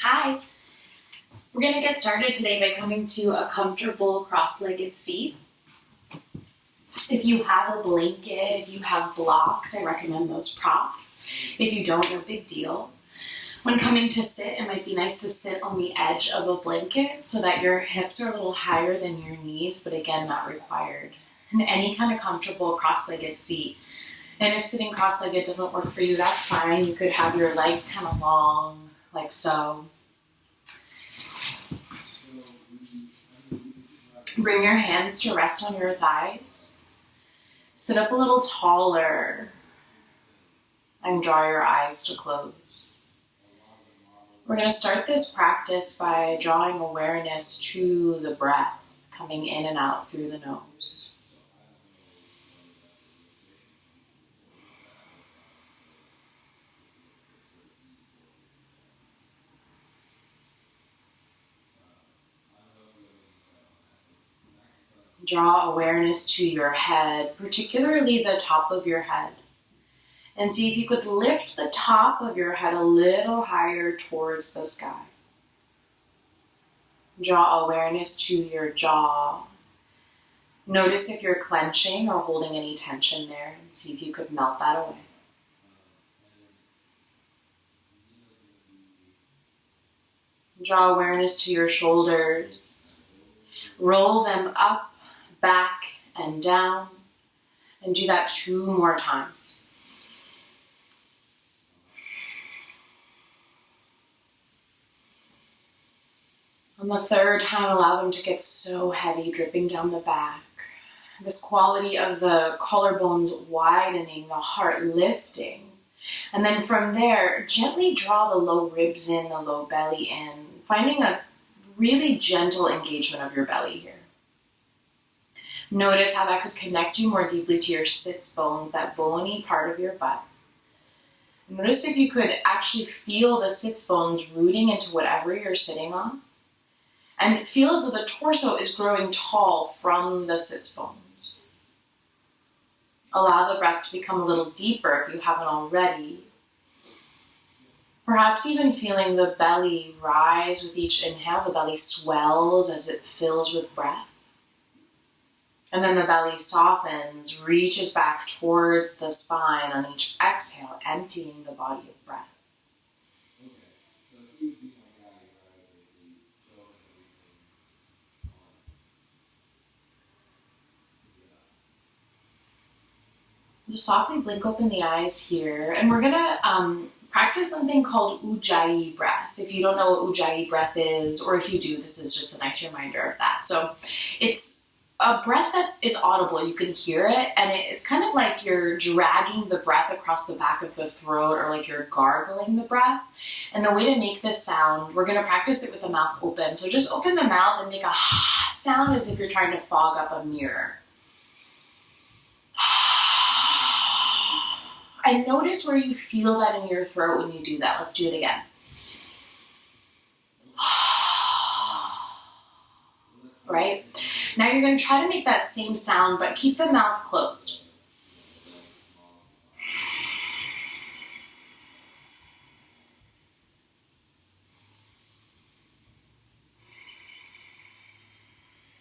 Hi. We're going to get started today by coming to a comfortable cross-legged seat. If you have a blanket, if you have blocks, I recommend those props. If you don't, no big deal. When coming to sit, it might be nice to sit on the edge of a blanket so that your hips are a little higher than your knees, but again, not required. And any kind of comfortable cross-legged seat. And if sitting cross-legged doesn't work for you, that's fine. You could have your legs kind of long, like so. Bring your hands to rest on your thighs. Sit up a little taller and draw your eyes to close. We're going to start this practice by drawing awareness to the breath coming in and out through the nose. Draw awareness to your head, particularly the top of your head. And see if you could lift the top of your head a little higher towards the sky. Draw awareness to your jaw. Notice if you're clenching or holding any tension there, and see if you could melt that away. Draw awareness to your shoulders. Roll them up, back, and down. And do that 2 more times. On the 3rd time, allow them to get so heavy, dripping down the back. This quality of the collarbones widening, the heart lifting. And then from there, gently draw the low ribs in, the low belly in, finding a really gentle engagement of your belly here. Notice how that could connect you more deeply to your sits bones, that bony part of your butt. Notice if you could actually feel the sits bones rooting into whatever you're sitting on. And feel as though the torso is growing tall from the sits bones. Allow the breath to become a little deeper if you haven't already. Perhaps even feeling the belly rise with each inhale. The belly swells as it fills with breath. And then the belly softens, reaches back towards the spine on each exhale, emptying the body of breath. Just softly blink open the eyes here, and we're gonna practice something called Ujjayi breath. If you don't know what Ujjayi breath is, or if you do, this is just a nice reminder of that. So it's a breath that is audible, you can hear it, and it's kind of like you're dragging the breath across the back of the throat, or like you're gargling the breath. And the way to make this sound, we're gonna practice it with the mouth open. So just open the mouth and make a sound as if you're trying to fog up a mirror. And notice where you feel that in your throat when you do that. Let's do it again. Right? Now you're going to try to make that same sound, but keep the mouth closed.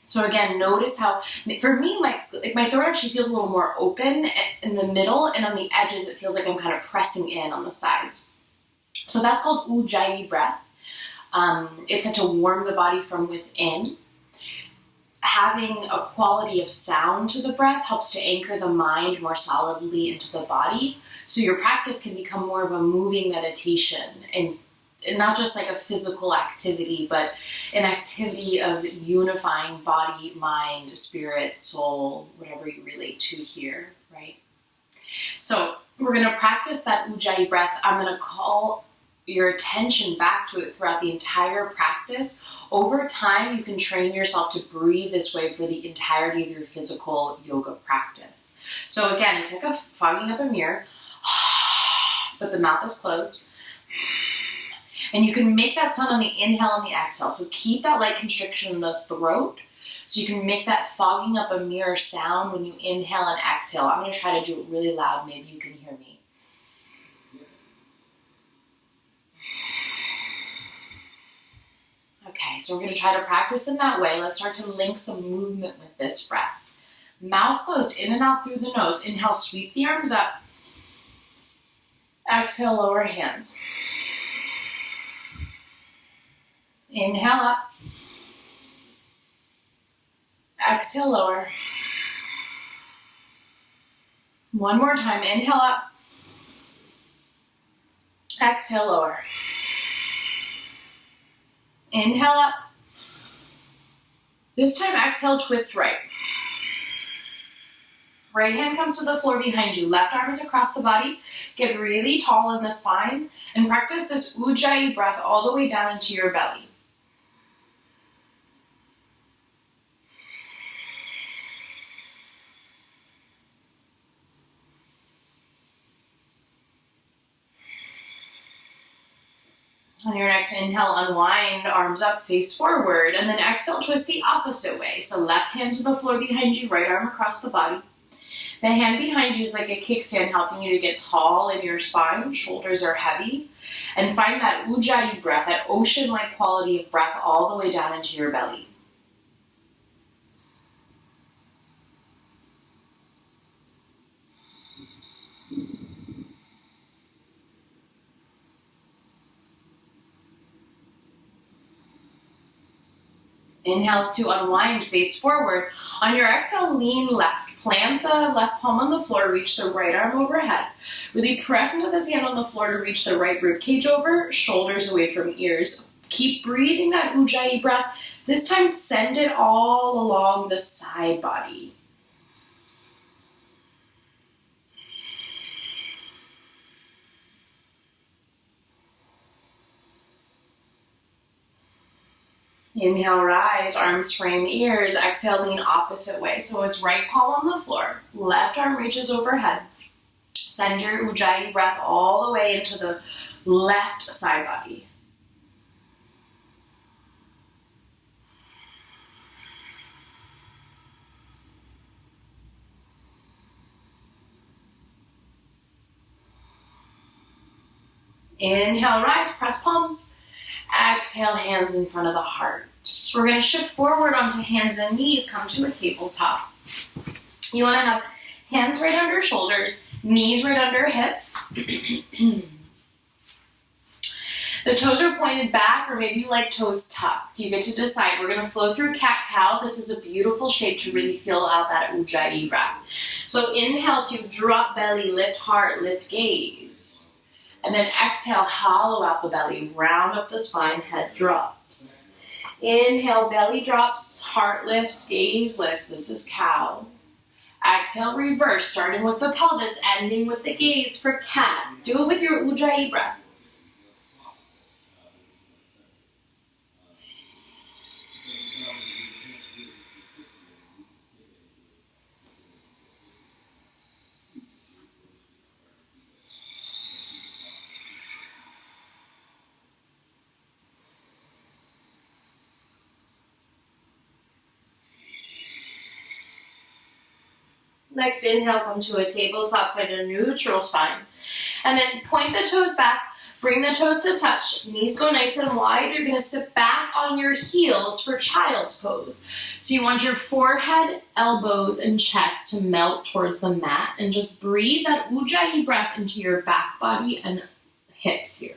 So again, notice how, for me, my throat actually feels a little more open in the middle, and on the edges it feels like I'm kind of pressing in on the sides. So that's called Ujjayi breath. It's meant to warm the body from within. Having a quality of sound to the breath helps to anchor the mind more solidly into the body. So your practice can become more of a moving meditation, and not just like a physical activity, but an activity of unifying body, mind, spirit, soul, whatever you relate to here, right? So we're going to practice that Ujjayi breath. I'm going to call your attention back to it throughout the entire practice. Over time, you can train yourself to breathe this way for the entirety of your physical yoga practice. So again, it's like fogging up a mirror, but the mouth is closed. And you can make that sound on the inhale and the exhale. So keep that light constriction in the throat so you can make that fogging up a mirror sound when you inhale and exhale. I'm going to try to do it really loud. Maybe you can hear me. So we're going to try to practice in that way. Let's start to link some movement with this breath. Mouth closed, in and out through the nose. Inhale, sweep the arms up. Exhale, lower hands. Inhale up. Exhale, lower. One more time. Inhale up. Exhale, lower. Inhale up. This time, exhale, twist right. Right hand comes to the floor behind you. Left arm is across the body. Get really tall in the spine and practice this Ujjayi breath all the way down into your belly. On your next inhale, unwind, arms up, face forward, and then exhale, twist the opposite way. So left hand to the floor behind you, right arm across the body. The hand behind you is like a kickstand, helping you to get tall in your spine. Shoulders are heavy. And find that Ujjayi breath, that ocean-like quality of breath all the way down into your belly. Inhale to unwind, face forward. On your exhale, lean left. Plant the left palm on the floor, reach the right arm overhead. Really press into this hand on the floor to reach the right rib cage over, shoulders away from ears. Keep breathing that Ujjayi breath. This time, send it all along the side body. Inhale, rise, arms frame ears. Exhale, lean opposite way. So it's right palm on the floor. Left arm reaches overhead. Send your Ujjayi breath all the way into the left side body. Inhale, rise, press palms. Exhale, hands in front of the heart. We're going to shift forward onto hands and knees, come to a tabletop. You want to have hands right under shoulders, knees right under hips. The toes are pointed back, or maybe you like toes tucked. You get to decide. We're going to flow through cat-cow. This is a beautiful shape to really feel out that Ujjayi breath. So inhale to drop belly, lift heart, lift gaze. And then exhale, hollow out the belly, round up the spine, head drops. Inhale, belly drops, heart lifts, gaze lifts. This is cow. Exhale, reverse, starting with the pelvis, ending with the gaze for cat. Do it with your Ujjayi breath. Next inhale, come to a tabletop, find a neutral spine. And then point the toes back, bring the toes to touch, knees go nice and wide. You're going to sit back on your heels for child's pose. So you want your forehead, elbows, and chest to melt towards the mat, and just breathe that Ujjayi breath into your back body and hips here.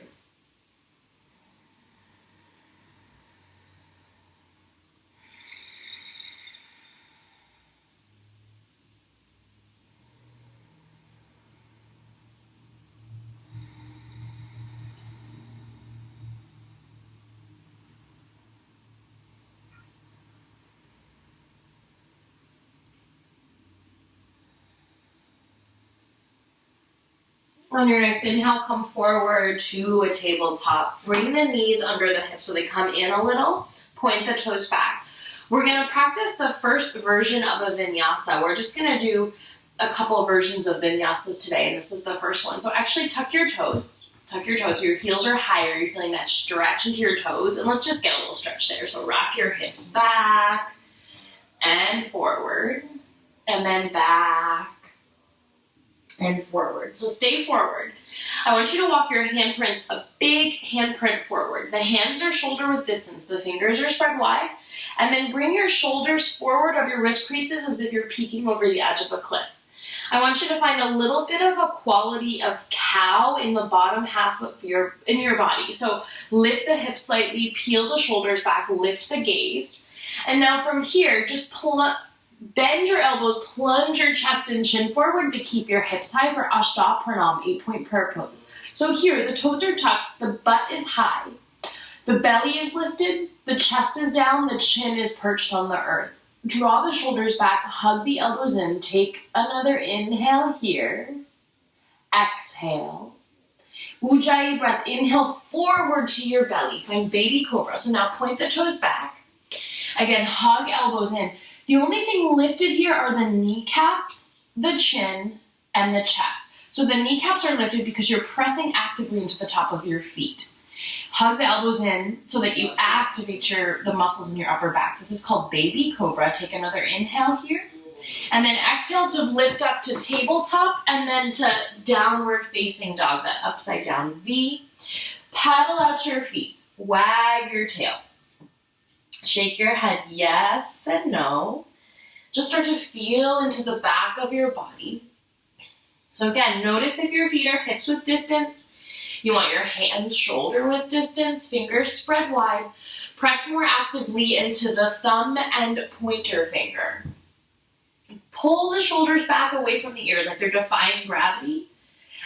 On your next inhale, come forward to a tabletop. Bring the knees under the hips so they come in a little. Point the toes back. We're going to practice the first version of a vinyasa. We're just going to do a couple versions of vinyasas today, and this is the first one. So actually tuck your toes. Tuck your toes so your heels are higher. You're feeling that stretch into your toes. And let's just get a little stretch there. So rock your hips back and forward, and then back and forward. So stay forward. I want you to walk your handprints, a big handprint forward. The hands are shoulder width distance. The fingers are spread wide. And then bring your shoulders forward of your wrist creases as if you're peeking over the edge of a cliff. I want you to find a little bit of a quality of cow in the bottom half of your body. So lift the hips slightly, peel the shoulders back, lift the gaze. And now from here, just bend your elbows, plunge your chest and chin forward to keep your hips high for Ashta Pranam, 8-point prayer pose. So here, the toes are tucked, the butt is high, the belly is lifted, the chest is down, the chin is perched on the earth. Draw the shoulders back, hug the elbows in, take another inhale here, exhale. Ujjayi breath, inhale forward to your belly, find baby cobra. So now point the toes back. Again, hug elbows in. The only thing lifted here are the kneecaps, the chin, and the chest. So the kneecaps are lifted because you're pressing actively into the top of your feet. Hug the elbows in so that you activate the muscles in your upper back. This is called baby cobra. Take another inhale here. And then exhale to lift up to tabletop and then to downward facing dog, that upside down V. Paddle out your feet. Wag your tail. Shake your head yes and no. Just start to feel into the back of your body. So again, notice if your feet are hips width distance. You want your hands shoulder width distance, fingers spread wide. Press more actively into the thumb and pointer finger. Pull the shoulders back away from the ears like they're defying gravity.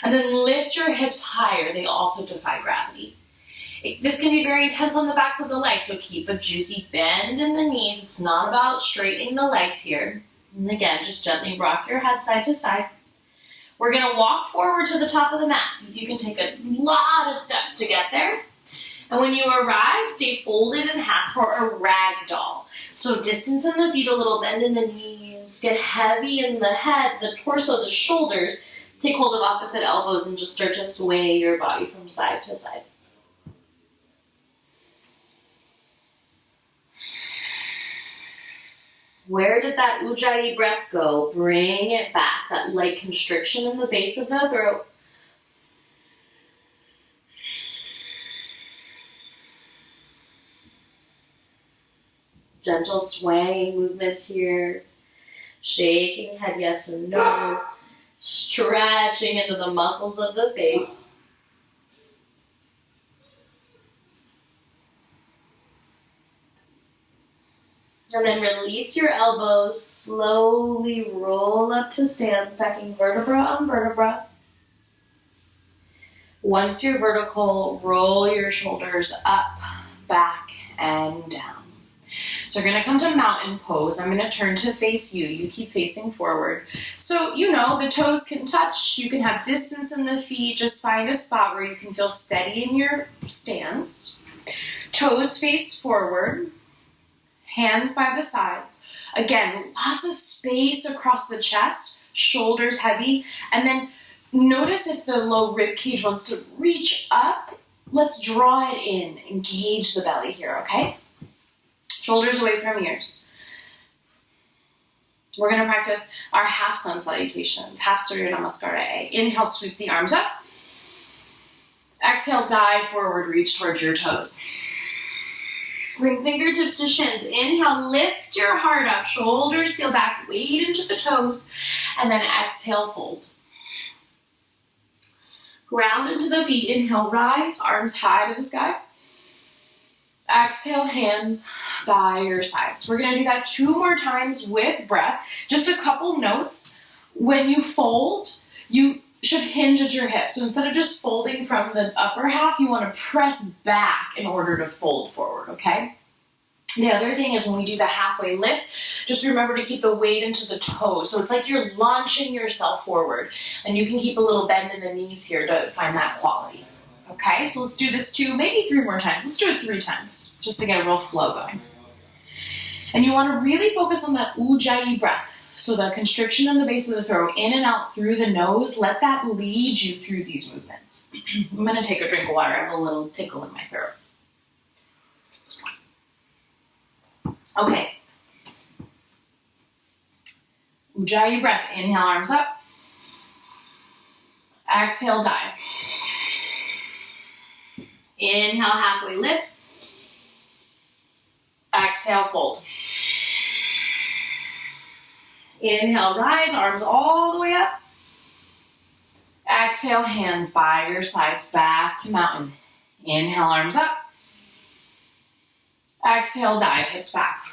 And then lift your hips higher. They also defy gravity. This can be very intense on the backs of the legs, so keep a juicy bend in the knees. It's not about straightening the legs here. And again, just gently rock your head side to side. We're going to walk forward to the top of the mat. So you can take a lot of steps to get there. And when you arrive, stay folded in half for a rag doll. So distance in the feet, a little bend in the knees. Get heavy in the head, the torso, the shoulders. Take hold of opposite elbows and just start to sway your body from side to side. Where did that Ujjayi breath go? Bring it back. That light constriction in the base of the throat. Gentle swaying movements here. Shaking head yes and no. Stretching into the muscles of the face. And then release your elbows, slowly roll up to stand, stacking vertebra on vertebra. Once you're vertical, roll your shoulders up, back, and down. So we're gonna come to mountain pose. I'm gonna turn to face you. You keep facing forward. So, the toes can touch. You can have distance in the feet. Just find a spot where you can feel steady in your stance. Toes face forward. Hands by the sides. Again, lots of space across the chest, shoulders heavy, and then notice if the low rib cage wants to reach up. Let's draw it in, engage the belly here, okay? Shoulders away from ears. We're gonna practice our half sun salutations, half Surya Namaskara A. Inhale, sweep the arms up. Exhale, dive forward, reach towards your toes. Bring fingertips to shins. Inhale, lift your heart up. Shoulders peel back, weight into the toes. And then exhale, fold. Ground into the feet. Inhale, rise. Arms high to the sky. Exhale, hands by your sides. We're going to do that 2 more times with breath. Just a couple notes. When you fold, you should hinge at your hips. So instead of just folding from the upper half, you want to press back in order to fold forward, okay? The other thing is when we do the halfway lift, just remember to keep the weight into the toes. So it's like you're launching yourself forward. And you can keep a little bend in the knees here to find that quality. Okay, so let's do this 2, maybe 3 more times. Let's do it 3 times, just to get a real flow going. And you want to really focus on that Ujjayi breath. So the constriction in the base of the throat, in and out through the nose, let that lead you through these movements. I'm going to take a drink of water. I have a little tickle in my throat. Okay. Ujjayi breath. Inhale, arms up. Exhale, dive. Inhale, halfway lift. Exhale, fold. Inhale, rise, arms all the way up. Exhale, hands by your sides, back to mountain. Inhale, arms up. Exhale, dive, hips back.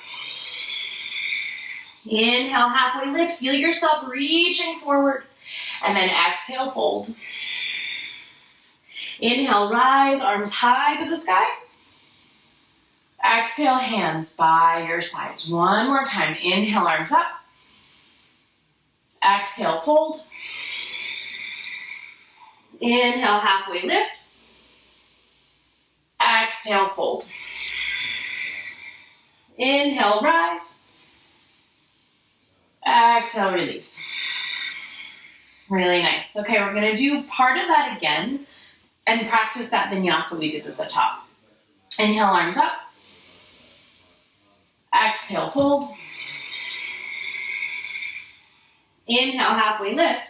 Inhale, halfway lift. Feel yourself reaching forward. And then exhale, fold. Inhale, rise, arms high to the sky. Exhale, hands by your sides. One more time. Inhale, arms up. Exhale, fold. Inhale, halfway lift. Exhale, fold. Inhale, rise. Exhale, release. Really nice. Okay, we're going to do part of that again and practice that vinyasa we did at the top. Inhale, arms up. Exhale, fold. Inhale, halfway lift.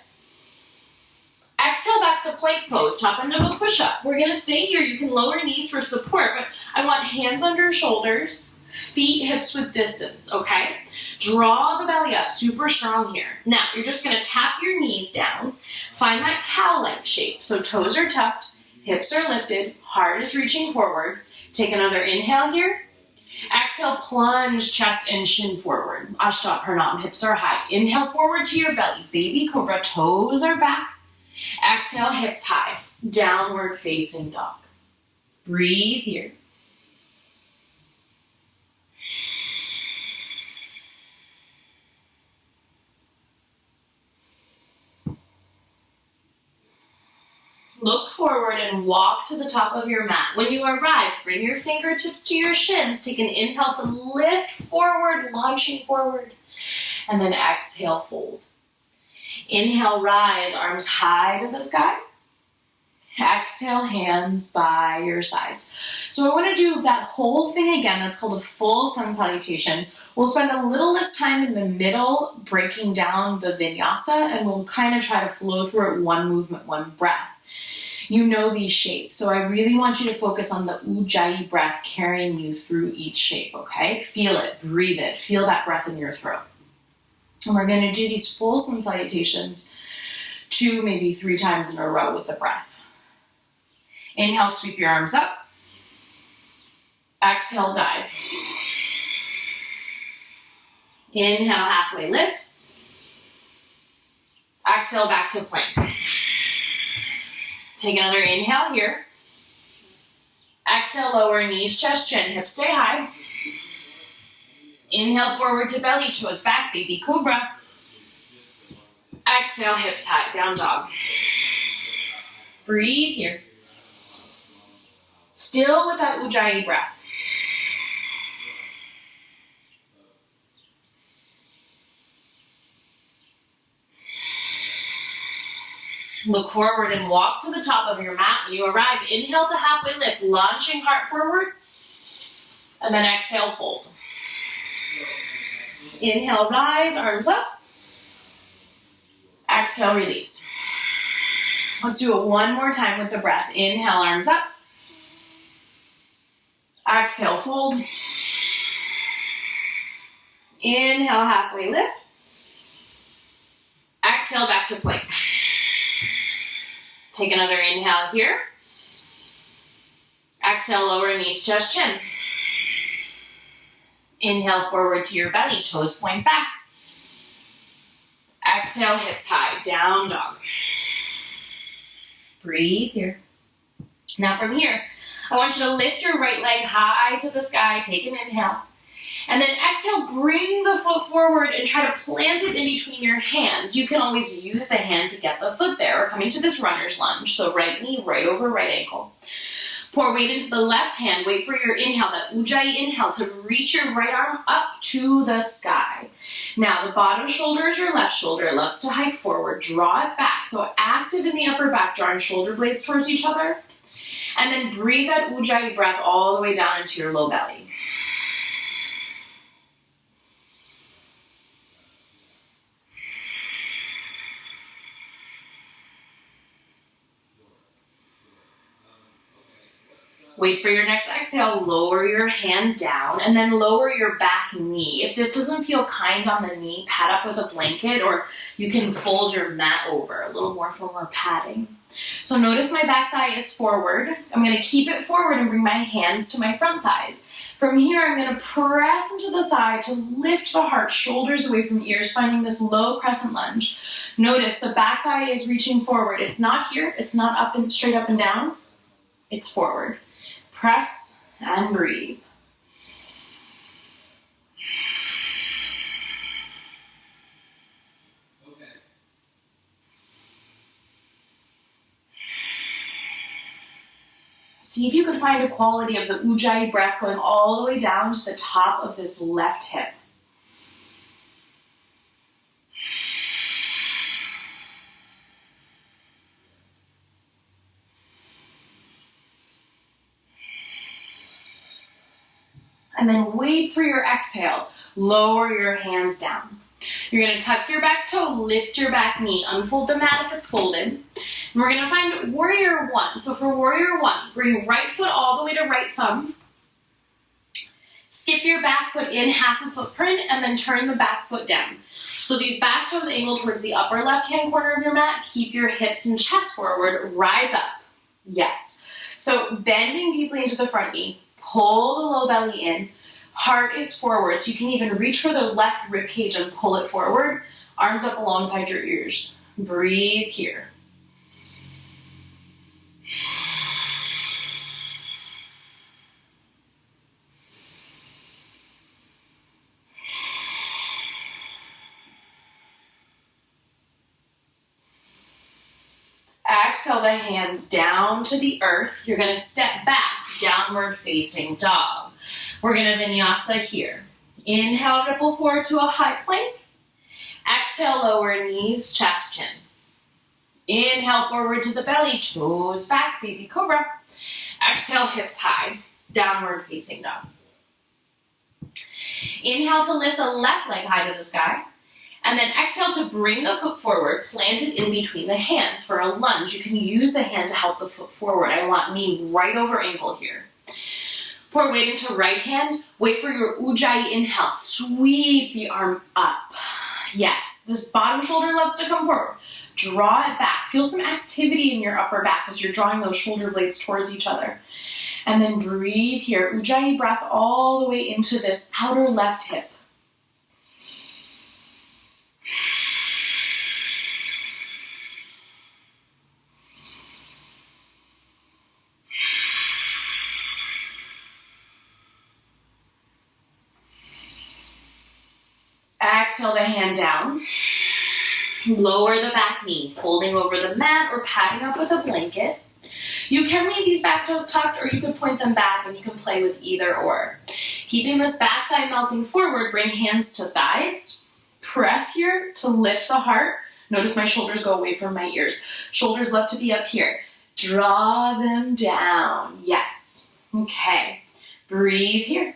Exhale, back to plank pose, top end of a push-up. We're going to stay here. You can lower knees for support, but I want hands under shoulders, feet hips width distance, okay? Draw the belly up, super strong here. Now, you're just going to tap your knees down. Find that cow-like shape. So toes are tucked, hips are lifted, heart is reaching forward. Take another inhale here. Exhale, plunge chest and shin forward. Ashtapranam, hips are high. Inhale forward to your belly. Baby cobra, toes are back. Exhale, hips high. Downward facing dog. Breathe here. Look forward and walk to the top of your mat. When you arrive, bring your fingertips to your shins. Take an inhale to lift forward, launching forward. And then exhale, fold. Inhale, rise, arms high to the sky. Exhale, hands by your sides. So I want to do that whole thing again. That's called a full sun salutation. We'll spend a little less time in the middle breaking down the vinyasa, and we'll kind of try to flow through it one movement, one breath. You know these shapes, so I really want you to focus on the Ujjayi breath carrying you through each shape, okay? Feel it, breathe it, feel that breath in your throat. And we're going to do these full sun salutations 2, maybe 3 times in a row with the breath. Inhale, sweep your arms up. Exhale, dive. Inhale, halfway lift. Exhale, back to plank. Take another inhale here. Exhale, lower knees, chest, chin, hips stay high. Inhale, forward to belly, toes back, baby cobra. Exhale, hips high, down dog. Breathe here. Still with that Ujjayi breath. Look forward and walk to the top of your mat. When you arrive, inhale to halfway lift, launching heart forward. And then exhale, fold. Inhale, rise, arms up. Exhale, release. Let's do it one more time with the breath. Inhale, arms up. Exhale, fold. Inhale, halfway lift. Exhale, back to plank. Take another inhale here. Exhale, lower knees, chest, chin. Inhale, forward to your belly, toes point back. Exhale, hips high, down dog. Breathe here. Now from here, I want you to lift your right leg high to the sky, take an inhale. And then exhale, bring the foot forward and try to plant it in between your hands. You can always use the hand to get the foot there, or coming to this runner's lunge. So right knee, right over right ankle. Pour weight into the left hand. Wait for your inhale, that Ujjayi inhale, to reach your right arm up to the sky. Now, the bottom shoulder is your left shoulder. It loves to hike forward. Draw it back. So active in the upper back, drawing shoulder blades towards each other. And then breathe that Ujjayi breath all the way down into your low belly. Wait for your next exhale, lower your hand down, and then lower your back knee. If this doesn't feel kind on the knee, pad up with a blanket, or you can fold your mat over a little more for more padding. So notice my back thigh is forward. I'm going to keep it forward and bring my hands to my front thighs. From here, I'm going to press into the thigh to lift the heart, shoulders away from ears, finding this low crescent lunge. Notice the back thigh is reaching forward. It's not here. It's not up and straight up and down. It's forward. Press and breathe. Okay. See if you could find a quality of the Ujjayi breath going all the way down to the top of this left hip. And then wait for your exhale. Lower your hands down. You're going to tuck your back toe, lift your back knee, unfold the mat if it's folded. And we're going to find warrior one. So for warrior one, bring right foot all the way to right thumb. Skip your back foot in half a footprint and then turn the back foot down. So these back toes angle towards the upper left-hand corner of your mat. Keep your hips and chest forward. Rise up. Yes. So bending deeply into the front knee. Pull the low belly in. Heart is forward, so you can even reach for the left rib cage and pull it forward. Arms up alongside your ears. Breathe here. Exhale the hands down to the earth. You're going to step back, downward facing dog. We're going to vinyasa here. Inhale, ripple forward to a high plank. Exhale, lower knees, chest, chin. Inhale, forward to the belly, toes back, baby cobra. Exhale, hips high, downward facing dog. Inhale to lift the left leg high to the sky. And then exhale to bring the foot forward, plant it in between the hands for a lunge. You can use the hand to help the foot forward. I want knee right over ankle here. Pour weight into right hand. Wait for your Ujjayi inhale. Sweep the arm up. Yes, this bottom shoulder loves to come forward. Draw it back. Feel some activity in your upper back as you're drawing those shoulder blades towards each other. And then breathe here. Ujjayi breath all the way into this outer left hip. Exhale the hand down. Lower the back knee, folding over the mat or padding up with a blanket. You can leave these back toes tucked, or you could point them back and you can play with either or. Keeping this back thigh melting forward, bring hands to thighs. Press here to lift the heart. Notice my shoulders go away from my ears. Shoulders love to be up here. Draw them down. Yes. Okay. Breathe here.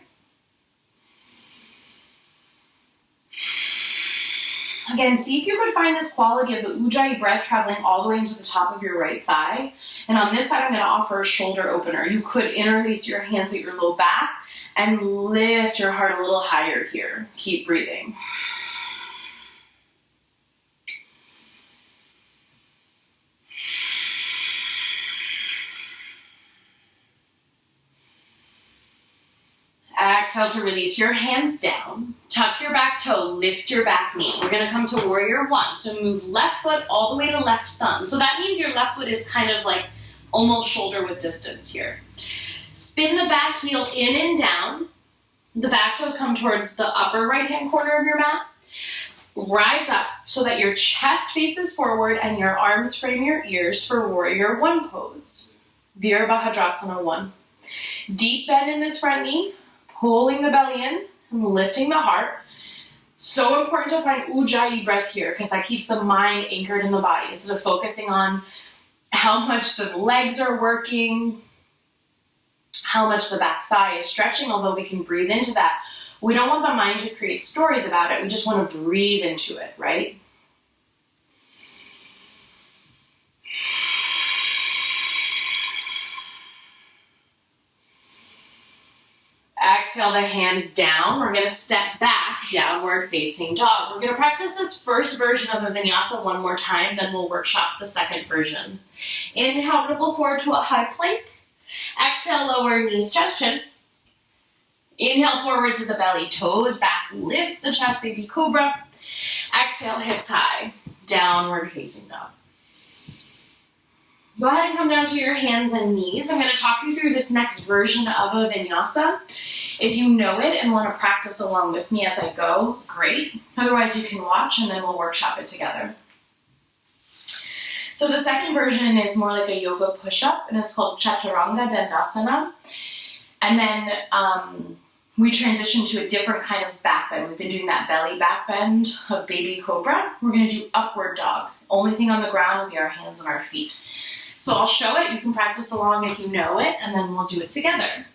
Again, see if you could find this quality of the Ujjayi breath traveling all the way into the top of your right thigh. And on this side, I'm going to offer a shoulder opener. You could interlace your hands at your low back and lift your heart a little higher here. Keep breathing. Exhale to release your hands down. Tuck your back toe, lift your back knee. We're going to come to warrior one. So move left foot all the way to left thumb. So that means your left foot is kind of like almost shoulder width distance here. Spin the back heel in and down. The back toes come towards the upper right-hand corner of your mat. Rise up so that your chest faces forward and your arms frame your ears for warrior one pose. Virabhadrasana 1. Deep bend in this front knee. Pulling the belly in and lifting the heart. So important to find Ujjayi breath here because that keeps the mind anchored in the body instead of focusing on how much the legs are working, how much the back thigh is stretching, although we can breathe into that. We don't want the mind to create stories about it. We just want to breathe into it, right? Exhale the hands down. We're going to step back, downward facing dog. We're going to practice this first version of a vinyasa one more time, then we'll workshop the second version. Inhale, ripple forward to a high plank. Exhale, lower knees, chest, chin. Inhale, forward to the belly, toes back, lift the chest, baby cobra. Exhale, hips high, downward facing dog. Go ahead and come down to your hands and knees. I'm going to talk you through this next version of a vinyasa. If you know it and want to practice along with me as I go, great. Otherwise, you can watch and then we'll workshop it together. So the second version is more like a yoga push-up, and it's called Chaturanga Dandasana. And then we transition to a different kind of back bend. We've been doing that belly back bend of baby cobra. We're going to do upward dog. Only thing on the ground will be our hands and our feet. So I'll show it. You can practice along if you know it, and then we'll do it together.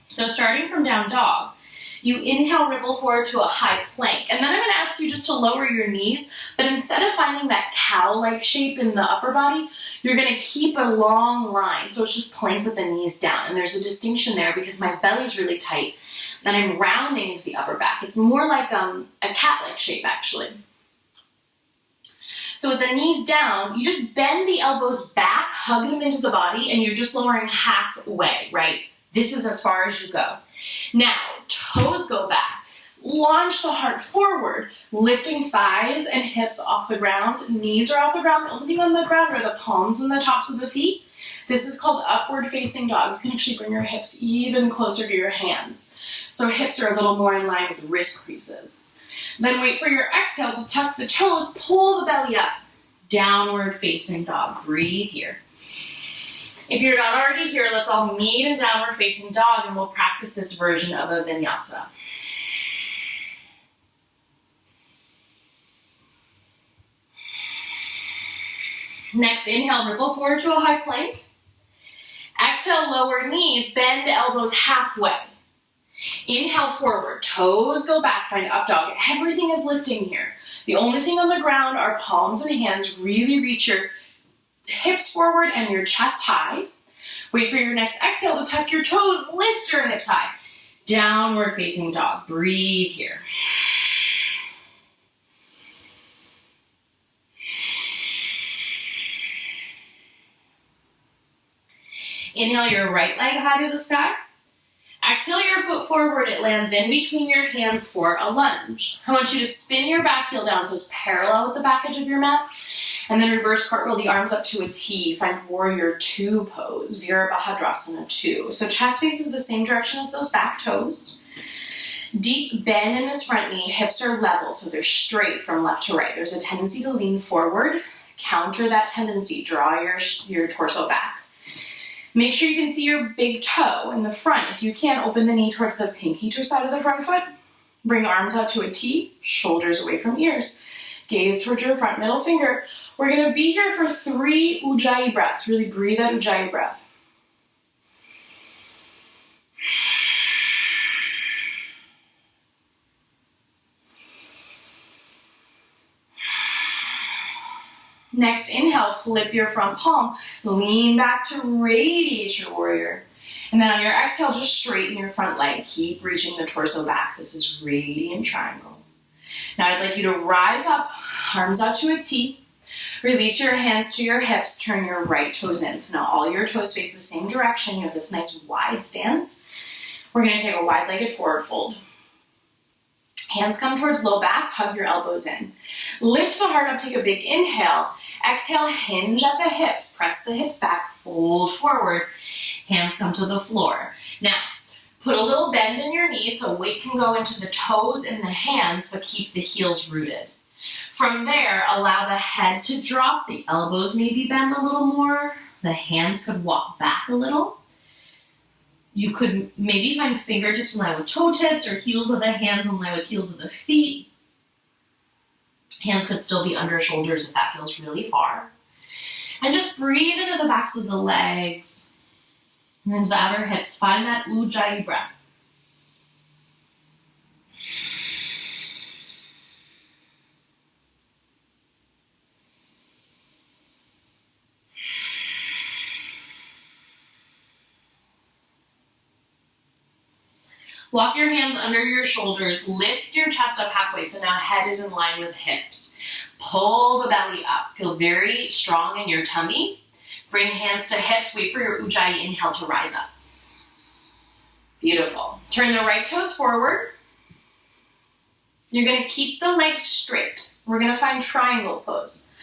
So starting from down dog, you inhale, ripple forward to a high plank. And then I'm going to ask you just to lower your knees, but instead of finding that cow-like shape in the upper body, you're going to keep a long line. So it's just plank with the knees down. And there's a distinction there because my belly's really tight. Then I'm rounding into the upper back. It's more like a cat-like shape, actually. So with the knees down, you just bend the elbows back, hug them into the body, and you're just lowering halfway, right? This is as far as you go. Now, toes go back. Launch the heart forward, lifting thighs and hips off the ground. Knees are off the ground. The only thing on the ground are the palms and the tops of the feet. This is called upward facing dog. You can actually bring your hips even closer to your hands. So hips are a little more in line with wrist creases. Then wait for your exhale to tuck the toes, pull the belly up. Downward facing dog. Breathe here. If you're not already here, let's all meet in downward facing dog and we'll practice this version of a vinyasa. Next, inhale, ripple forward to a high plank. Exhale, lower knees, bend elbows halfway. Inhale forward, toes go back, find up dog. Everything is lifting here. The only thing on the ground are palms and hands. Really reach your hips forward and your chest high. Wait for your next exhale to tuck your toes, lift your hips high. Downward facing dog. Breathe here. Inhale your right leg high to the sky. Exhale your foot forward. It lands in between your hands for a lunge. I want you to spin your back heel down so it's parallel with the back edge of your mat. And then reverse cartwheel the arms up to a T. Find warrior two pose, Virabhadrasana 2. So chest faces the same direction as those back toes. Deep bend in this front knee. Hips are level, so they're straight from left to right. There's a tendency to lean forward. Counter that tendency. Draw your torso back. Make sure you can see your big toe in the front. If you can, open the knee towards the pinky toe side of the front foot. Bring arms out to a T, shoulders away from ears. Gaze towards your front middle finger. We're going to be here for 3 Ujjayi breaths. Really breathe that Ujjayi breath. Next, inhale, flip your front palm, lean back to radiate your warrior. And then on your exhale, just straighten your front leg. Keep reaching the torso back. This is radiant triangle. Now I'd like you to rise up, arms out to a T. Release your hands to your hips, turn your right toes in. So now all your toes face the same direction. You have this nice wide stance. We're going to take a wide-legged forward fold. Hands come towards low back, hug your elbows in. Lift the heart up, take a big inhale. Exhale, hinge at the hips, press the hips back, fold forward. Hands come to the floor. Now, put a little bend in your knees so weight can go into the toes and the hands, but keep the heels rooted. From there, allow the head to drop, the elbows maybe bend a little more, the hands could walk back a little. You could maybe find fingertips in line with toe tips or heels of the hands in line with heels of the feet. Hands could still be under shoulders if that feels really far. And just breathe into the backs of the legs and into the outer hips. Find that Ujjayi breath. Walk your hands under your shoulders, lift your chest up halfway, so now head is in line with hips. Pull the belly up, feel very strong in your tummy. Bring hands to hips, wait for your Ujjayi inhale to rise up. Beautiful. Turn the right toes forward. You're gonna keep the legs straight. We're gonna find triangle pose.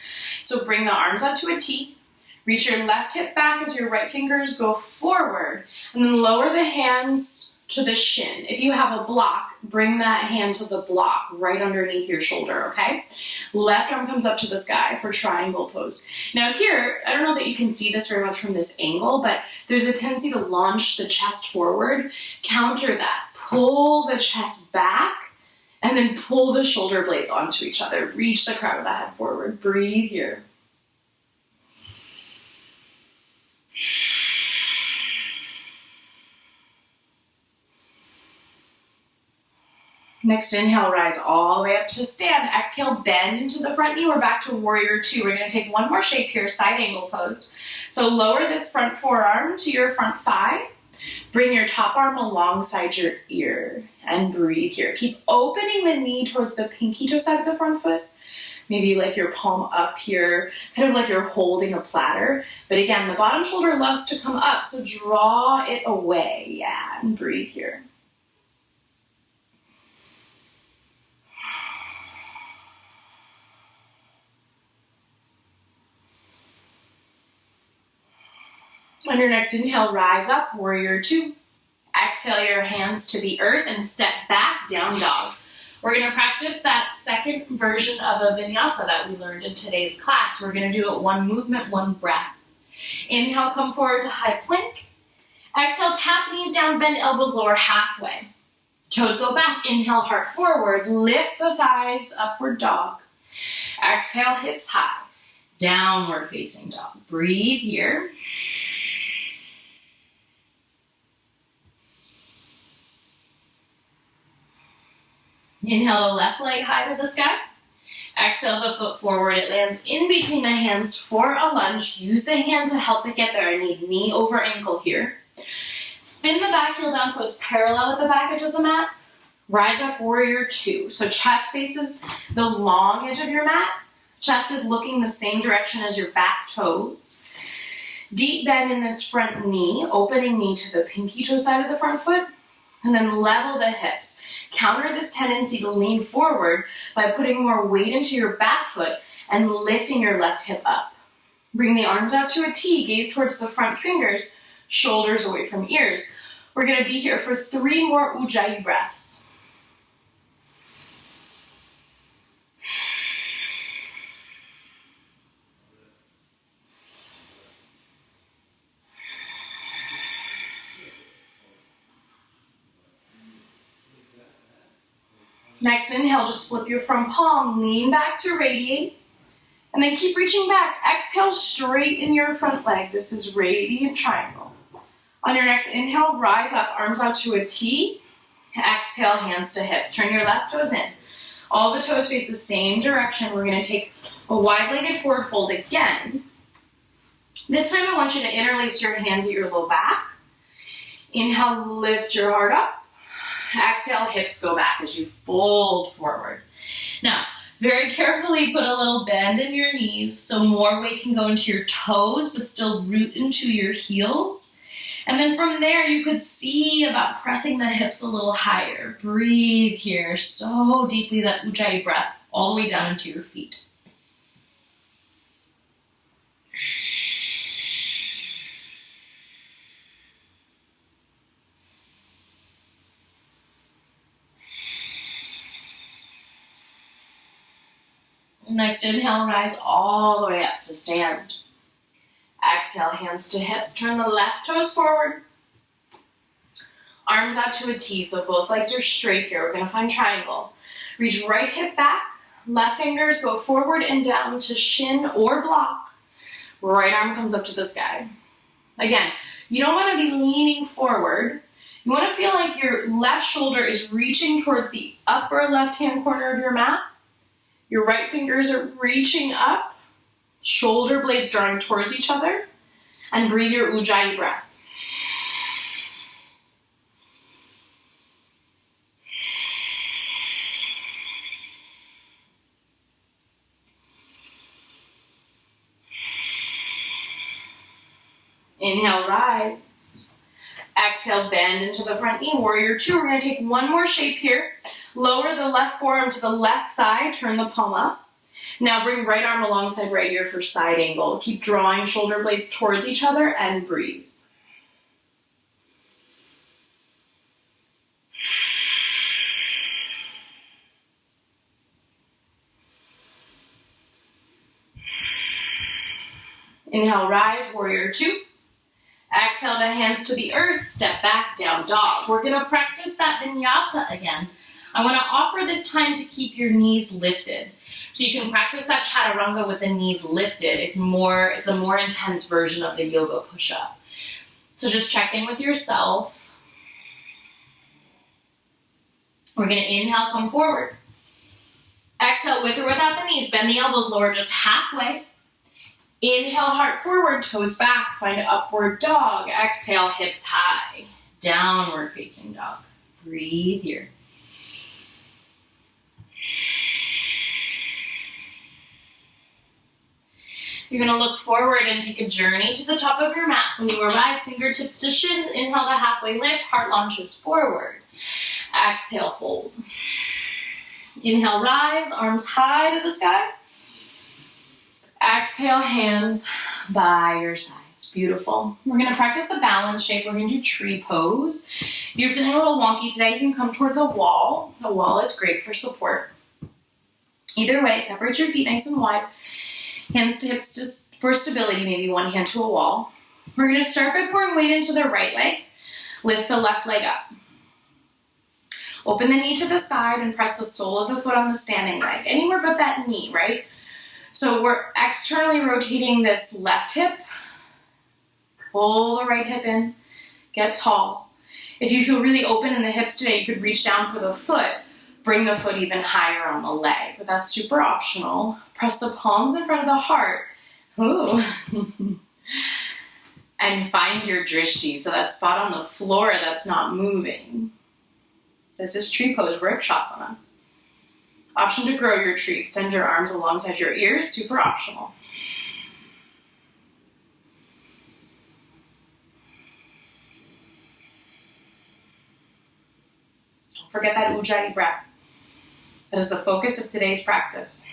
So bring the arms out to a T. Reach your left hip back as your right fingers go forward, and then lower the hands to the shin. If you have a block, bring that hand to the block right underneath your shoulder, okay? Left arm comes up to the sky for triangle pose. Now here, I don't know that you can see this very much from this angle, but there's a tendency to launch the chest forward. Counter that. Pull the chest back, and then pull the shoulder blades onto each other. Reach the crown of the head forward. Breathe here. Next inhale, rise all the way up to stand. Exhale, bend into the front knee. We're back to warrior two. We're gonna take one more shape here, side angle pose. So lower this front forearm to your front thigh. Bring your top arm alongside your ear and breathe here. Keep opening the knee towards the pinky toe side of the front foot. Maybe like your palm up here, kind of like you're holding a platter. But again, the bottom shoulder loves to come up, so draw it away. Yeah, and breathe here. On your next inhale, rise up, warrior two. Exhale your hands to the earth and step back, down dog. We're gonna practice that second version of a vinyasa that we learned in today's class. We're gonna do it one movement, one breath. Inhale, come forward to high plank. Exhale, tap knees down, bend elbows lower halfway. Toes go back, inhale, heart forward, lift the thighs, upward dog. Exhale, hips high, downward facing dog. Breathe here. Inhale the left leg high to the sky. Exhale the foot forward. It lands in between the hands for a lunge. Use the hand to help it get there. I need knee over ankle here. Spin the back heel down so it's parallel with the back edge of the mat. Rise up, warrior two. So chest faces the long edge of your mat. Chest is looking the same direction as your back toes. Deep bend in this front knee, opening knee to the pinky toe side of the front foot. And then level the hips. Counter this tendency to lean forward by putting more weight into your back foot and lifting your left hip up. Bring the arms out to a T, gaze towards the front fingers, shoulders away from ears. We're gonna be here for 3 more Ujjayi breaths. Next inhale, just flip your front palm, lean back to radiate, and then keep reaching back. Exhale, straighten your front leg. This is radiant triangle. On your next inhale, rise up, arms out to a T. Exhale, hands to hips. Turn your left toes in. All the toes face the same direction. We're gonna take a wide-legged forward fold again. This time I want you to interlace your hands at your low back. Inhale, lift your heart up. Exhale, hips go back as you fold forward. Now, very carefully put a little bend in your knees so more weight can go into your toes but still root into your heels. And then from there, you could see about pressing the hips a little higher. Breathe here so deeply, that Ujjayi breath all the way down into your feet. Next inhale, rise all the way up to stand. Exhale, hands to hips. Turn the left toes forward. Arms out to a T, so both legs are straight here. We're gonna find triangle. Reach right hip back. Left fingers go forward and down to shin or block. Right arm comes up to the sky. Again, you don't wanna be leaning forward. You wanna feel like your left shoulder is reaching towards the upper left-hand corner of your mat. Your right fingers are reaching up, shoulder blades drawing towards each other, and breathe your Ujjayi breath. Inhale, rise. Exhale, bend into the front knee. Warrior two. We're going to take one more shape here. Lower the left forearm to the left thigh. Turn the palm up. Now bring right arm alongside right ear for side angle. Keep drawing shoulder blades towards each other and breathe. Inhale, rise, warrior two. Exhale the hands to the earth, step back, down dog. We're gonna practice that vinyasa again. I wanna offer this time to keep your knees lifted. So you can practice that chaturanga with the knees lifted. It's a more intense version of the yoga push-up. So just check in with yourself. We're gonna inhale, come forward. Exhale, with or without the knees, bend the elbows lower just halfway. Inhale, heart forward, toes back, find upward dog. Exhale, hips high, downward facing dog. Breathe here. You're gonna look forward and take a journey to the top of your mat. When you arrive, fingertips to shins, inhale to halfway lift, heart launches forward. Exhale, fold. Inhale, rise, arms high to the sky. Exhale, hands by your sides. Beautiful. We're going to practice a balance shape. We're going to do tree pose. If you're feeling a little wonky today, you can come towards a wall. A wall is great for support. Either way, separate your feet nice and wide. Hands to hips just for stability, maybe one hand to a wall. We're going to start by pouring weight into the right leg. Lift the left leg up. Open the knee to the side and press the sole of the foot on the standing leg. Anywhere but that knee, right? So we're externally rotating this left hip. Pull the right hip in. Get tall. If you feel really open in the hips today, you could reach down for the foot. Bring the foot even higher on the leg, but that's super optional. Press the palms in front of the heart. Ooh. And find your drishti, so that spot on the floor that's not moving. This is tree pose, Vrikshasana. Option to grow your tree. Extend your arms alongside your ears. Super optional. Don't forget that Ujjayi breath. That is the focus of today's practice.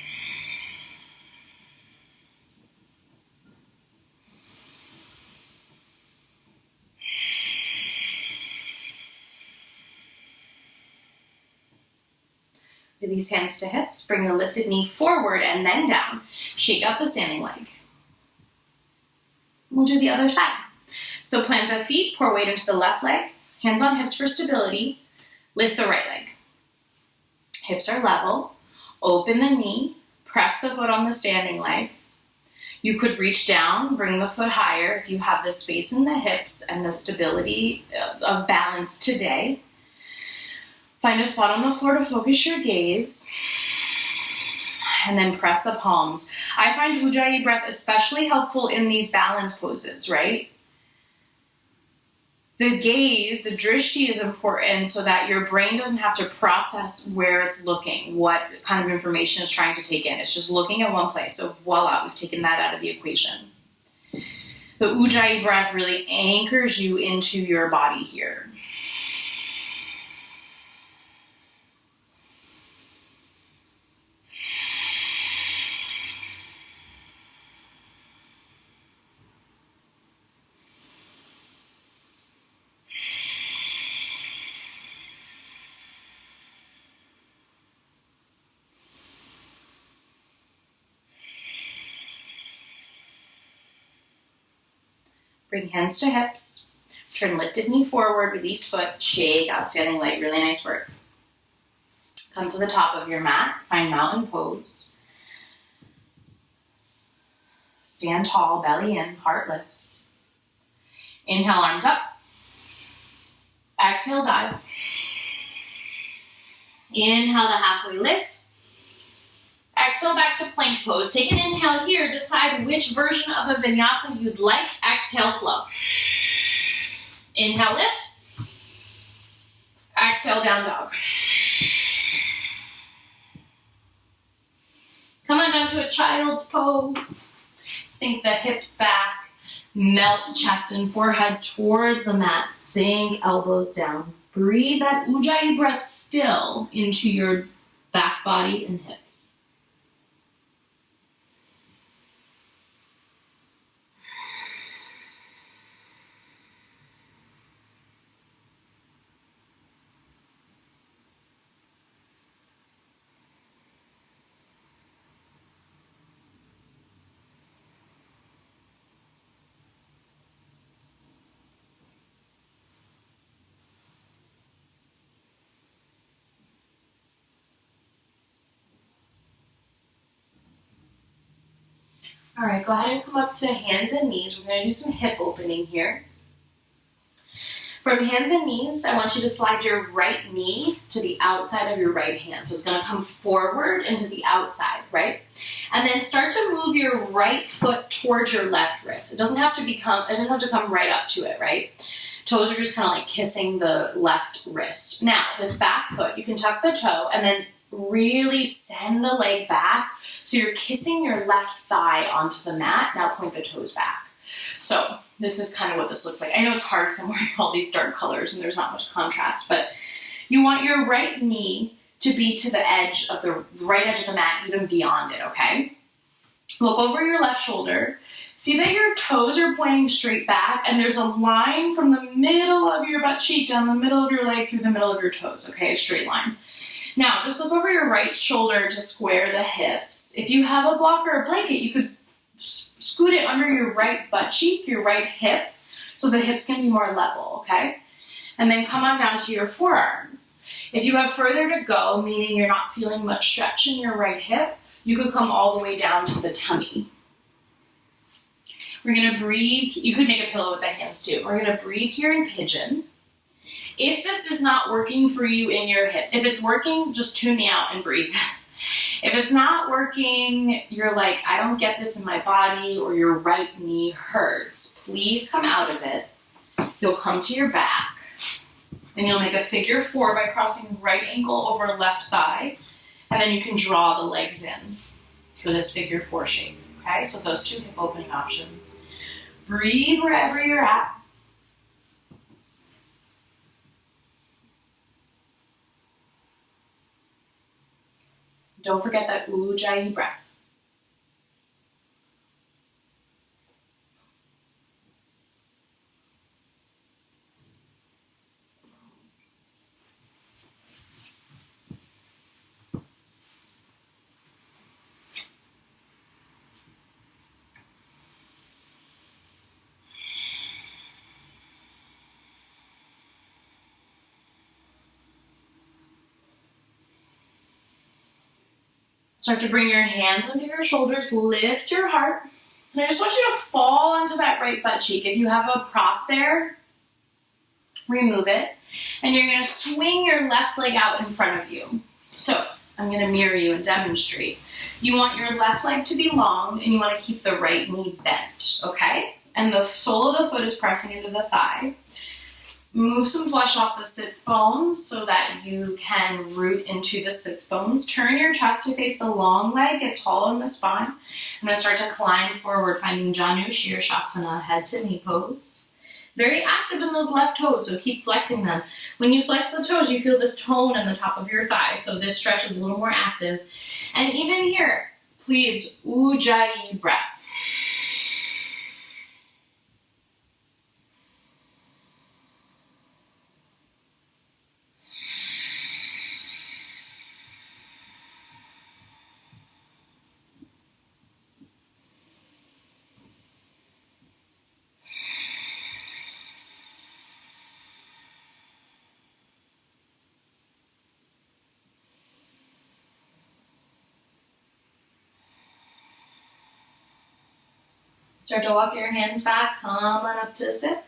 Release hands to hips. Bring the lifted knee forward and then down. Shake out the standing leg. We'll do the other side. So plant the feet, pour weight into the left leg. Hands on hips for stability. Lift the right leg. Hips are level. Open the knee. Press the foot on the standing leg. You could reach down, bring the foot higher if you have the space in the hips and the stability of balance today. Find a spot on the floor to focus your gaze, and then press the palms. I find Ujjayi breath especially helpful in these balance poses, right? The gaze, the drishti is important so that your brain doesn't have to process where it's looking, what kind of information it's trying to take in. It's just looking at one place. So voila, we've taken that out of the equation. The Ujjayi breath really anchors you into your body here. Bring hands to hips. Turn lifted knee forward, release foot, shake out standing leg. Really nice work. Come to the top of your mat. Find mountain pose. Stand tall, belly in, heart lifts. Inhale, arms up. Exhale, dive. Inhale to halfway lift. Exhale back to plank pose. Take an inhale here. Decide which version of a vinyasa you'd like. Exhale, flow. Inhale, lift. Exhale, down dog. Come on down to a child's pose. Sink the hips back. Melt chest and forehead towards the mat. Sink elbows down. Breathe that Ujjayi breath still into your back body and hips. All right, go ahead and come up to hands and knees. We're going to do some hip opening here. From hands and knees, I want you to slide your right knee to the outside of your right hand. So it's going to come forward and to the outside, right? And then start to move your right foot towards your left wrist. It doesn't have to come right up to it, right? Toes are just kind of like kissing the left wrist. Now, this back foot, you can tuck the toe and then really send the leg back so you're kissing your left thigh onto the mat. Now point the toes back. So this is kind of what this looks like. I know it's hard because I'm wearing all these dark colors and there's not much contrast, but you want your right knee to be to the right edge of the mat, even beyond it, okay? Look over your left shoulder. See that your toes are pointing straight back and there's a line from the middle of your butt cheek down the middle of your leg through the middle of your toes, okay? A straight line. Now, just look over your right shoulder to square the hips. If you have a block or a blanket, you could scoot it under your right butt cheek, your right hip, so the hips can be more level, okay? And then come on down to your forearms. If you have further to go, meaning you're not feeling much stretch in your right hip, you could come all the way down to the tummy. We're gonna breathe. You could make a pillow with the hands too. We're gonna breathe here in pigeon. If this is not working for you in your hip, if it's working, just tune me out and breathe. If it's not working, you're like, I don't get this in my body, or your right knee hurts, please come out of it. You'll come to your back, and you'll make a figure 4 by crossing right ankle over left thigh, and then you can draw the legs in for this figure 4 shape, okay? So those 2 hip opening options. Breathe wherever you're at. Don't forget that Ujjayi breath. Start to bring your hands under your shoulders, lift your heart. And I just want you to fall onto that right butt cheek. If you have a prop there, remove it. And you're gonna swing your left leg out in front of you. So I'm gonna mirror you and demonstrate. You want your left leg to be long and you wanna keep the right knee bent, okay? And the sole of the foot is pressing into the thigh. Move some flesh off the sits bones so that you can root into the sits bones. Turn your chest to face the long leg, get tall in the spine. I'm going to start to climb forward, finding Janu Shirshasana, head to knee pose. Very active in those left toes, so keep flexing them. When you flex the toes, you feel this tone in the top of your thigh, so this stretch is a little more active. And even here, please, Ujjayi breath. Start to walk your hands back, come on up to sit.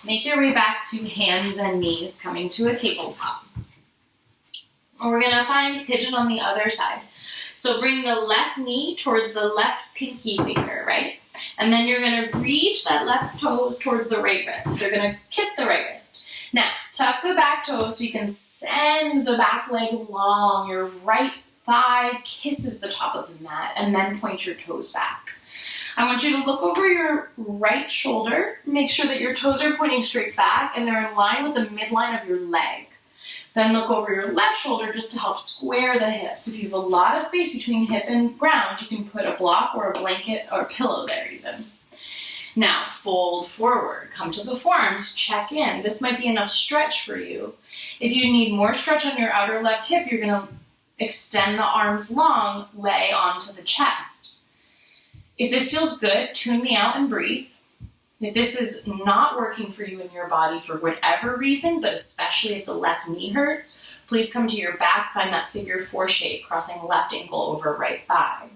Make your way back to hands and knees, coming to a tabletop. And we're gonna find pigeon on the other side. So bring the left knee towards the left pinky finger, right? And then you're gonna reach that left toes towards the right wrist. You're gonna kiss the right wrist. Now, tuck the back toes so you can send the back leg long. Your right thigh kisses the top of the mat, and then point your toes back. I want you to look over your right shoulder. Make sure that your toes are pointing straight back and they're in line with the midline of your leg. Then look over your left shoulder just to help square the hips. If you have a lot of space between hip and ground, you can put a block or a blanket or a pillow there even. Now, fold forward. Come to the forearms. Check in. This might be enough stretch for you. If you need more stretch on your outer left hip, you're going to extend the arms long, lay onto the chest. If this feels good, tune me out and breathe. If this is not working for you in your body for whatever reason, but especially if the left knee hurts, please come to your back, find that figure 4 shape, crossing left ankle over right thigh.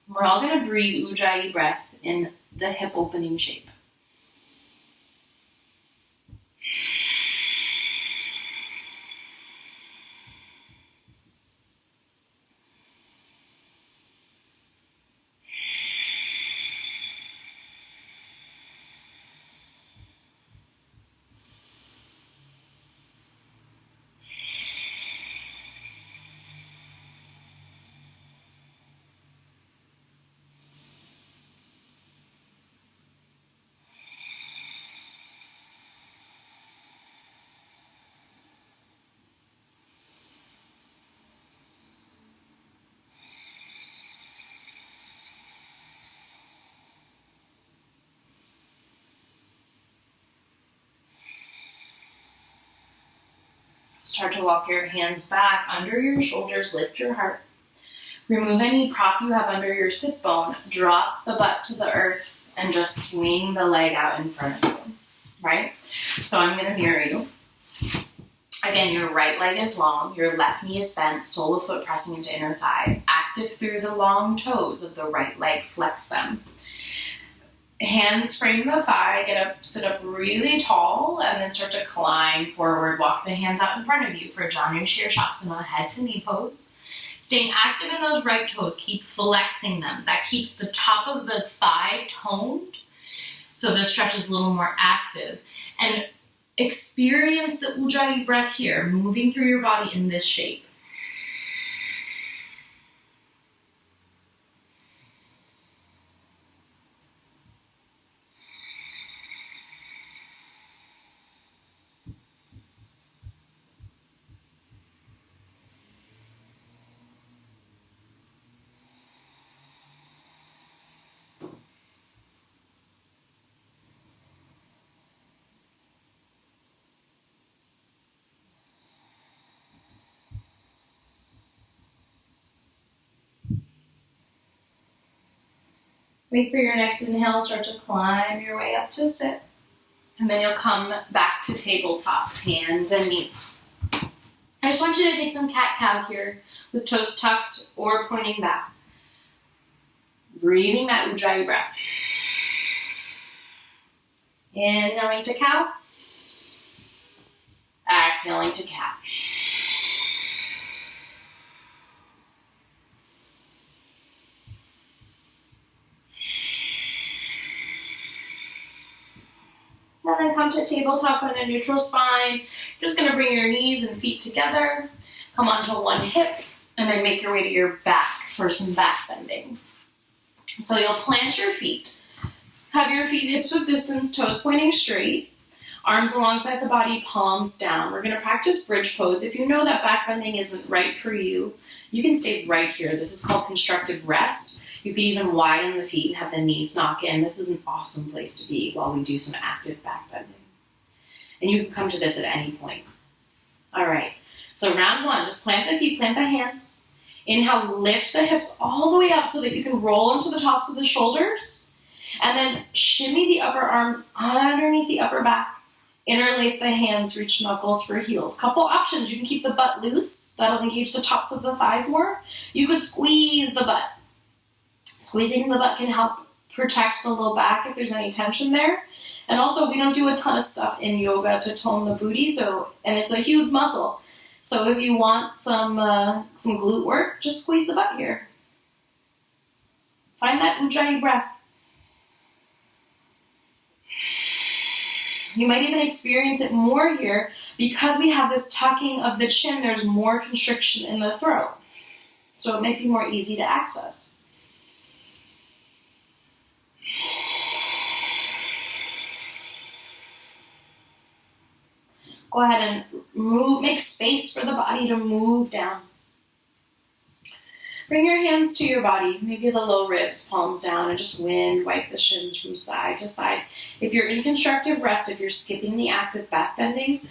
We're all going to breathe Ujjayi breath in the hip opening shape. Start to walk your hands back under your shoulders, lift your heart. Remove any prop you have under your sit bone, drop the butt to the earth, and just swing the leg out in front of you, right? So I'm gonna mirror you. Again, your right leg is long, your left knee is bent, sole of foot pressing into inner thigh. Active through the long toes of the right leg, flex them. Hands frame the thigh, get up, sit up really tall, and then start to climb forward. Walk the hands out in front of you for Janu Shirshasana, head to knee pose. Staying active in those right toes, keep flexing them. That keeps the top of the thigh toned, so the stretch is a little more active. And experience the Ujjayi breath here, moving through your body in this shape. Wait for your next inhale, start to climb your way up to sit. And then you'll come back to tabletop, hands and knees. I just want you to take some cat-cow here with toes tucked or pointing back. Breathing that Ujjayi breath. Inhaling to cow. Exhaling to cat. And then come to tabletop on a neutral spine. Just going to bring your knees and feet together. Come onto one hip and then make your way to your back for some back bending. So you'll plant your feet. Have your feet hips width distance, toes pointing straight. Arms alongside the body, palms down. We're going to practice bridge pose. If you know that back bending isn't right for you, you can stay right here. This is called constructive rest. You could even widen the feet and have the knees knock in. This is an awesome place to be while we do some active back bending. And you can come to this at any point. All right, so round one, just plant the feet, plant the hands. Inhale, lift the hips all the way up so that you can roll into the tops of the shoulders. And then shimmy the upper arms underneath the upper back. Interlace the hands, reach knuckles for heels. Couple options, you can keep the butt loose. That'll engage the tops of the thighs more. You could squeeze the butt. Squeezing the butt can help protect the low back if there's any tension there. And also, we don't do a ton of stuff in yoga to tone the booty, and it's a huge muscle. So if you want some glute work, just squeeze the butt here. Find that Ujjayi breath. You might even experience it more here because we have this tucking of the chin. There's more constriction in the throat. So it might be more easy to access. Go ahead and move, make space for the body to move down. Bring your hands to your body, maybe the low ribs, palms down, and just wind wipe the shins from side to side. If you're in constructive rest, if you're skipping the active back bending,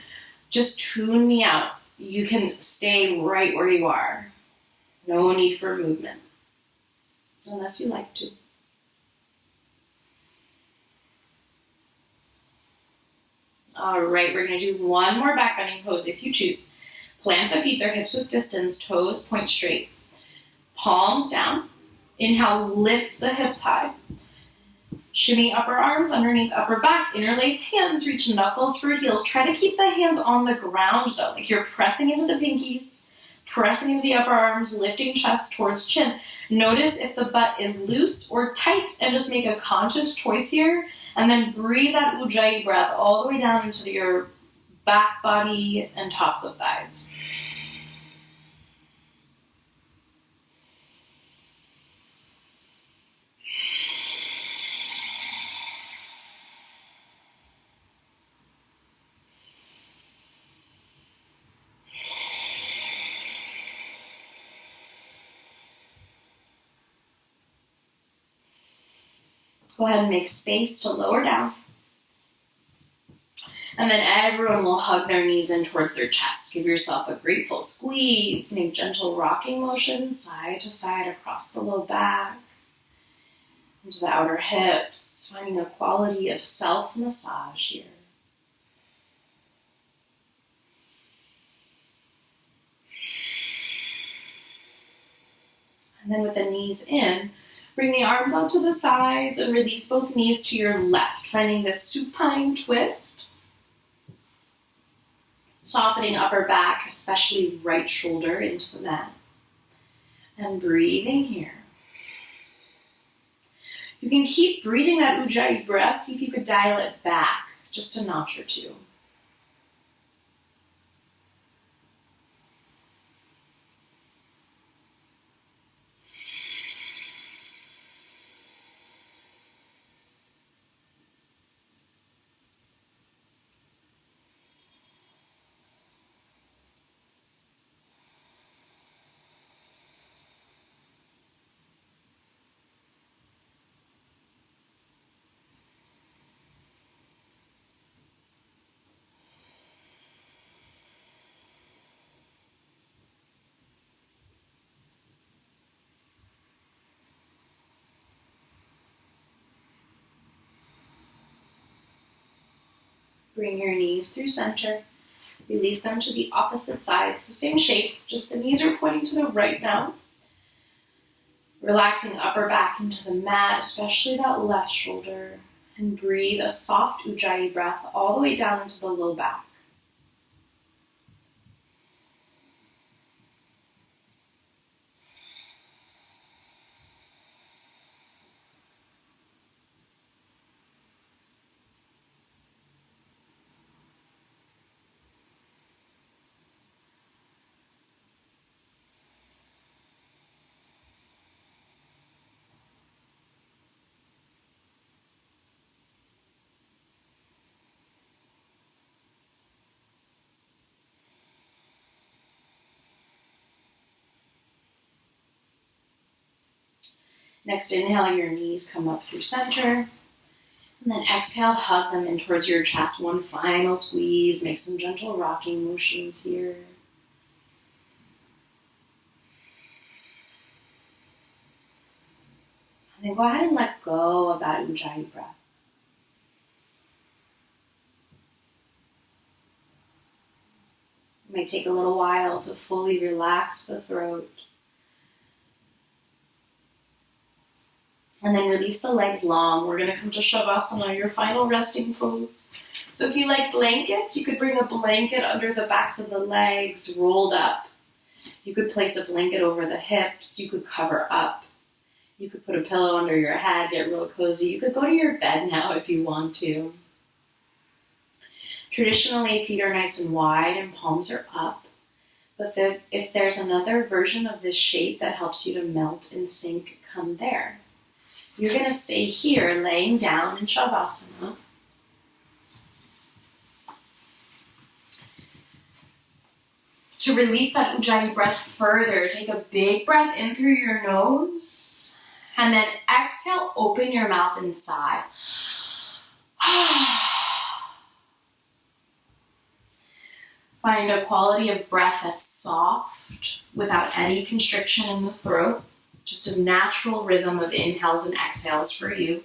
just tune me out. You can stay right where you are. No need for movement, unless you like to. All right, we're going to do one more back bending pose if you choose. Plant the feet, their hips width distance, toes point straight. Palms down. Inhale, lift the hips high. Shimmy upper arms underneath upper back. Interlace hands, reach knuckles for heels. Try to keep the hands on the ground though, like you're pressing into the pinkies, pressing into the upper arms, lifting chest towards chin. Notice if the butt is loose or tight and just make a conscious choice here. And then breathe that Ujjayi breath all the way down into your back body and tops of thighs. Go ahead and make space to lower down. And then everyone will hug their knees in towards their chest. Give yourself a grateful squeeze. Make gentle rocking motions side to side across the low back, into the outer hips, finding a quality of self-massage here. And then with the knees in, bring the arms out to the sides and release both knees to your left, finding this supine twist. Softening upper back, especially right shoulder into the mat. And breathing here. You can keep breathing that Ujjayi breath. See if you could dial it back just a notch or two. Bring your knees through center. Release them to the opposite side. So same shape, just the knees are pointing to the right now. Relaxing upper back into the mat, especially that left shoulder. And breathe a soft Ujjayi breath all the way down into the low back. Next, inhale, your knees come up through center. And then exhale, hug them in towards your chest. One final squeeze. Make some gentle rocking motions here. And then go ahead and let go of that Ujjayi breath. It might take a little while to fully relax the throat. And then release the legs long. We're going to come to Shavasana, your final resting pose. So if you like blankets, you could bring a blanket under the backs of the legs, rolled up. You could place a blanket over the hips. You could cover up. You could put a pillow under your head, get real cozy. You could go to your bed now if you want to. Traditionally, feet are nice and wide and palms are up. But if there's another version of this shape that helps you to melt and sink, come there. You're going to stay here laying down in Shavasana. To release that Ujjayi breath further, take a big breath in through your nose, and then exhale, open your mouth and sigh. Find a quality of breath that's soft, without any constriction in the throat. Just a natural rhythm of inhales and exhales for you.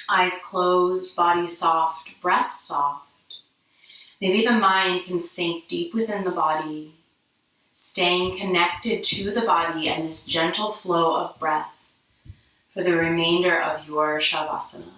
Eyes closed, body soft, breath soft. Maybe the mind can sink deep within the body, staying connected to the body and this gentle flow of breath for the remainder of your Shavasana.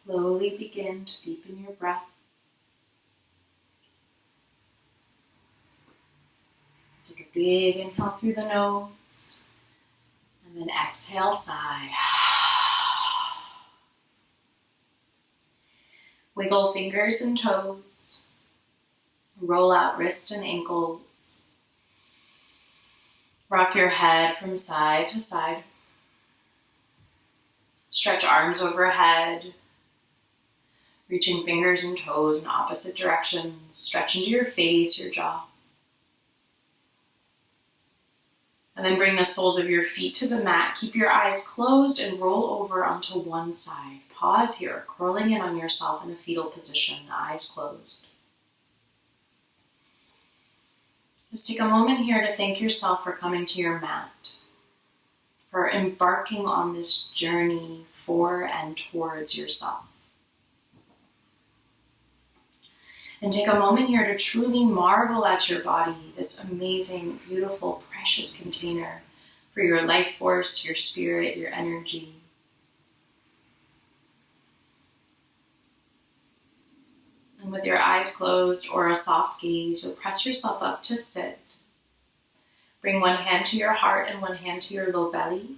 Slowly begin to deepen your breath. Take a big inhale through the nose, and then exhale, sigh. Wiggle fingers and toes. Roll out wrists and ankles. Rock your head from side to side. Stretch arms overhead, reaching fingers and toes in opposite directions. Stretch into your face, your jaw. And then bring the soles of your feet to the mat. Keep your eyes closed and roll over onto one side. Pause here, curling in on yourself in a fetal position, eyes closed. Just take a moment here to thank yourself for coming to your mat, for embarking on this journey for and towards yourself. And take a moment here to truly marvel at your body, this amazing, beautiful, precious container for your life force, your spirit, your energy. And with your eyes closed or a soft gaze, you'll press yourself up to sit. Bring one hand to your heart and one hand to your low belly.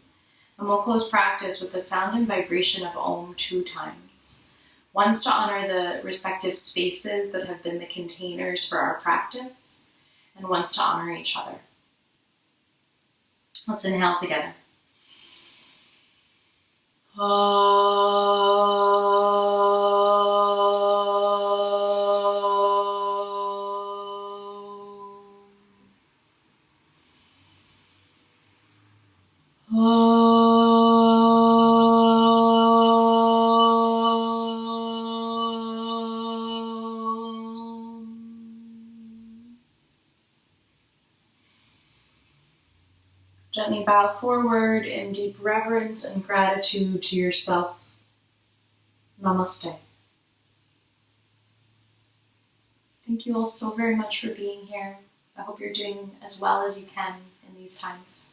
And we'll close practice with the sound and vibration of Om 2 times. Once to honor the respective spaces that have been the containers for our practice, and once to honor each other. Let's inhale together. Gently bow forward in deep reverence and gratitude to yourself. Namaste. Thank you all so very much for being here. I hope you're doing as well as you can in these times.